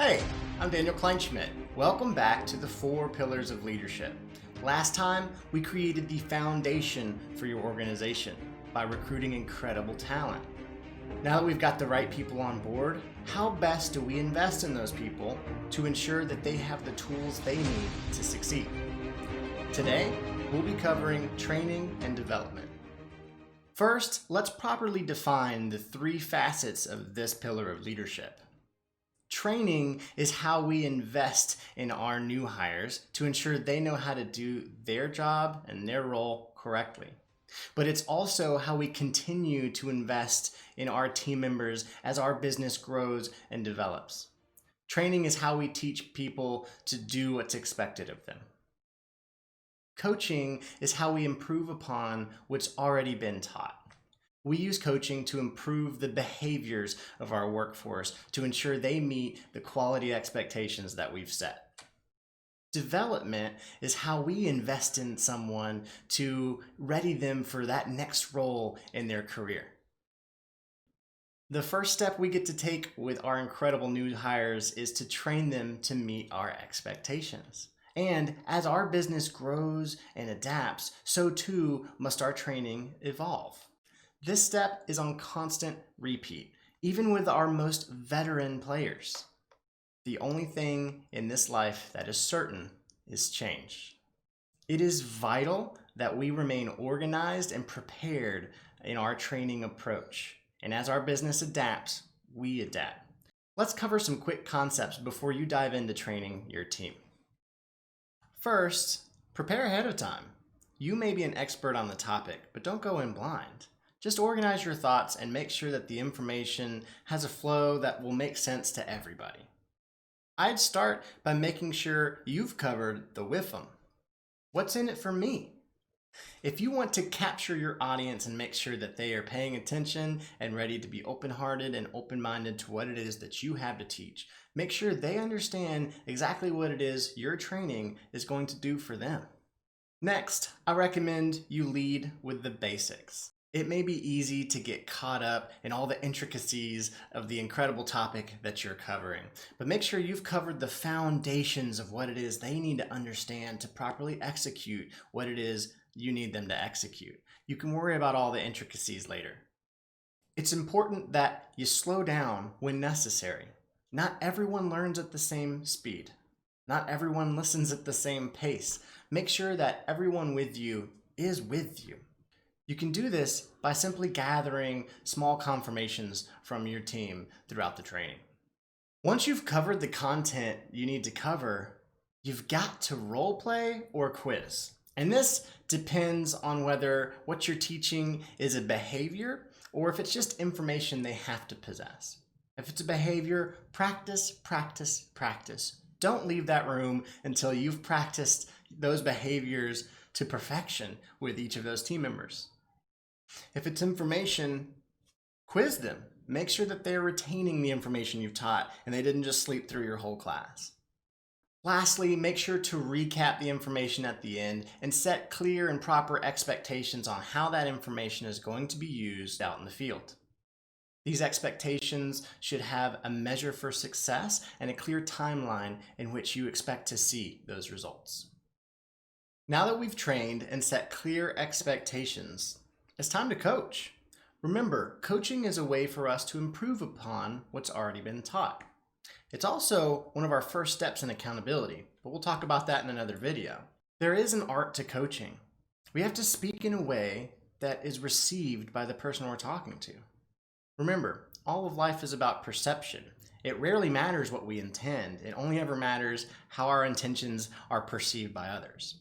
Hey, I'm Daniel Kleinschmidt. Welcome back to the 4 Pillars of Leadership. Last time, we created the foundation for your organization by recruiting incredible talent. Now that we've got the right people on board, how best do we invest in those people to ensure that they have the tools they need to succeed? Today, we'll be covering training and development. First, let's properly define the 3 facets of this pillar of leadership. Training is how we invest in our new hires to ensure they know how to do their job and their role correctly. But it's also how we continue to invest in our team members as our business grows and develops. Training is how we teach people to do what's expected of them. Coaching is how we improve upon what's already been taught. We use coaching to improve the behaviors of our workforce to ensure they meet the quality expectations that we've set. Development is how we invest in someone to ready them for that next role in their career. The first step we get to take with our incredible new hires is to train them to meet our expectations. And as our business grows and adapts, so too must our training evolve. This step is on constant repeat, even with our most veteran players. The only thing in this life that is certain is change. It is vital that we remain organized and prepared in our training approach. And as our business adapts, we adapt. Let's cover some quick concepts before you dive into training your team. First, prepare ahead of time. You may be an expert on the topic, but don't go in blind. Just organize your thoughts and make sure that the information has a flow that will make sense to everybody. I'd start by making sure you've covered the WIFM. What's in it for me? If you want to capture your audience and make sure that they are paying attention and ready to be open-hearted and open-minded to what it is that you have to teach, make sure they understand exactly what it is your training is going to do for them. Next, I recommend you lead with the basics. It may be easy to get caught up in all the intricacies of the incredible topic that you're covering, but make sure you've covered the foundations of what it is they need to understand to properly execute what it is you need them to execute. You can worry about all the intricacies later. It's important that you slow down when necessary. Not everyone learns at the same speed. Not everyone listens at the same pace. Make sure that everyone with you is with you. You can do this by simply gathering small confirmations from your team throughout the training. Once you've covered the content you need to cover, you've got to role play or quiz. And this depends on whether what you're teaching is a behavior or if it's just information they have to possess. If it's a behavior, practice, practice, practice. Don't leave that room until you've practiced those behaviors to perfection with each of those team members. If it's information, quiz them. Make sure that they're retaining the information you've taught and they didn't just sleep through your whole class. Lastly, make sure to recap the information at the end and set clear and proper expectations on how that information is going to be used out in the field. These expectations should have a measure for success and a clear timeline in which you expect to see those results. Now that we've trained and set clear expectations, it's time to coach. Remember, coaching is a way for us to improve upon what's already been taught. It's also one of our first steps in accountability, but we'll talk about that in another video. There is an art to coaching. We have to speak in a way that is received by the person we're talking to. Remember, all of life is about perception. It rarely matters what we intend. It only ever matters how our intentions are perceived by others.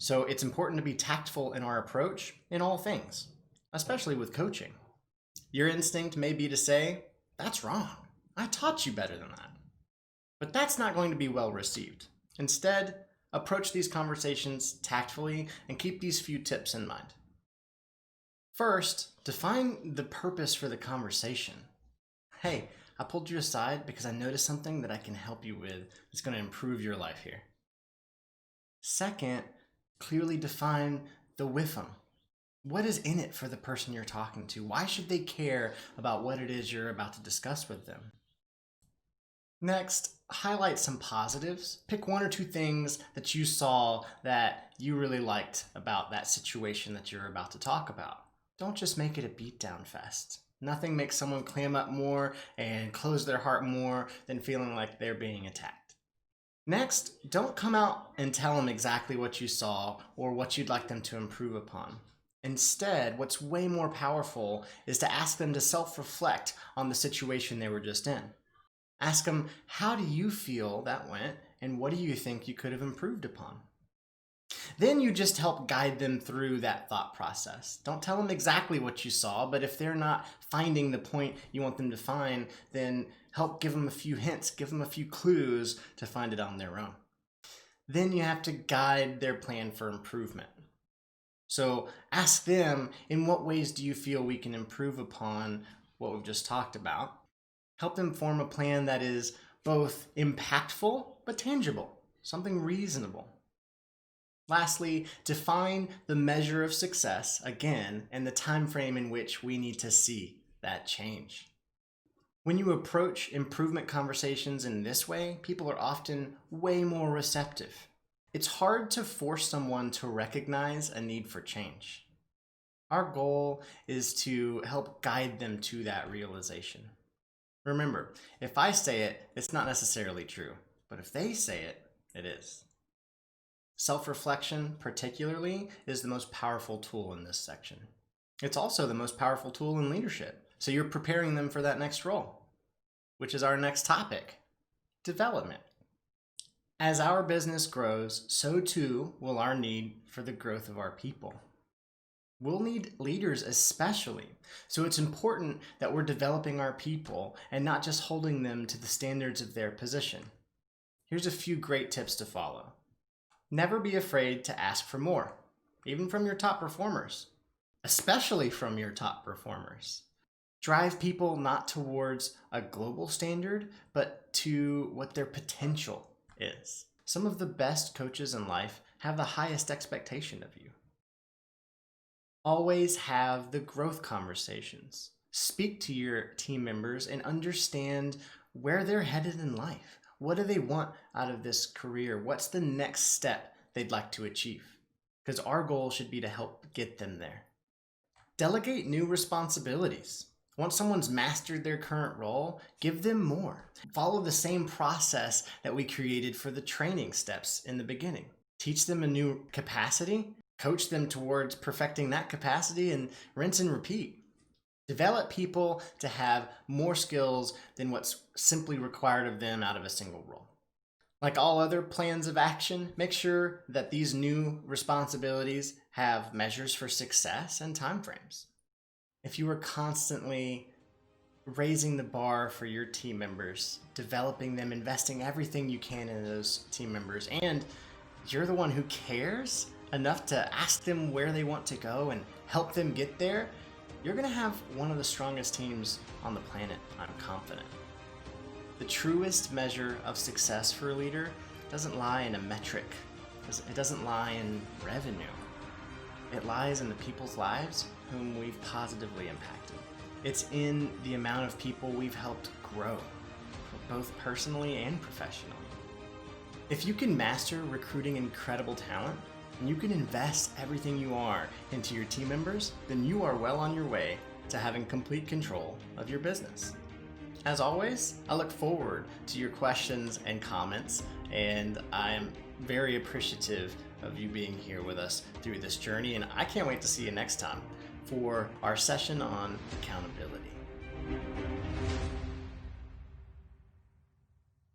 So it's important to be tactful in our approach in all things, especially with coaching. Your instinct may be to say, "That's wrong. I taught you better than that." But that's not going to be well received. Instead, approach these conversations tactfully and keep these few tips in mind. First, define the purpose for the conversation. Hey, I pulled you aside because I noticed something that I can help you with that's going to improve your life here. Second, clearly define the WIFM. What is in it for the person you're talking to? Why should they care about what it is you're about to discuss with them? Next, highlight some positives. Pick one or two things that you saw that you really liked about that situation that you're about to talk about. Don't just make it a beatdown fest. Nothing makes someone clam up more and close their heart more than feeling like they're being attacked. Next, don't come out and tell them exactly what you saw or what you'd like them to improve upon. Instead, what's way more powerful is to ask them to self-reflect on the situation they were just in. Ask them, how do you feel that went, and what do you think you could have improved upon? Then you just help guide them through that thought process. Don't tell them exactly what you saw, but if they're not finding the point you want them to find, then help give them a few hints, give them a few clues to find it on their own. Then you have to guide their plan for improvement. So ask them, in what ways do you feel we can improve upon what we've just talked about? Help them form a plan that is both impactful but tangible, something reasonable. Lastly, define the measure of success, again, and the time frame in which we need to see that change. When you approach improvement conversations in this way, people are often way more receptive. It's hard to force someone to recognize a need for change. Our goal is to help guide them to that realization. Remember, if I say it, it's not necessarily true, but if they say it, it is. Self-reflection, particularly, is the most powerful tool in this section. It's also the most powerful tool in leadership, so you're preparing them for that next role, which is our next topic, development. As our business grows, so too will our need for the growth of our people. We'll need leaders especially, so it's important that we're developing our people and not just holding them to the standards of their position. Here's a few great tips to follow. Never be afraid to ask for more, even from your top performers, especially from your top performers. Drive people not towards a global standard, but to what their potential is. Some of the best coaches in life have the highest expectation of you. Always have the growth conversations. Speak to your team members and understand where they're headed in life. What do they want out of this career? What's the next step they'd like to achieve? Because our goal should be to help get them there. Delegate new responsibilities. Once someone's mastered their current role, give them more. Follow the same process that we created for the training steps in the beginning. Teach them a new capacity, coach them towards perfecting that capacity, and rinse and repeat. Develop people to have more skills than what's simply required of them out of a single role. Like all other plans of action, make sure that these new responsibilities have measures for success and timeframes. If you are constantly raising the bar for your team members, developing them, investing everything you can in those team members, and you're the one who cares enough to ask them where they want to go and help them get there, you're going to have one of the strongest teams on the planet, I'm confident. The truest measure of success for a leader doesn't lie in a metric. It doesn't lie in revenue. It lies in the people's lives whom we've positively impacted. It's in the amount of people we've helped grow, both personally and professionally. If you can master recruiting incredible talent, and you can invest everything you are into your team members, then you are well on your way to having complete control of your business. As always, I look forward to your questions and comments, and I am very appreciative of you being here with us through this journey, and I can't wait to see you next time for our session on accountability.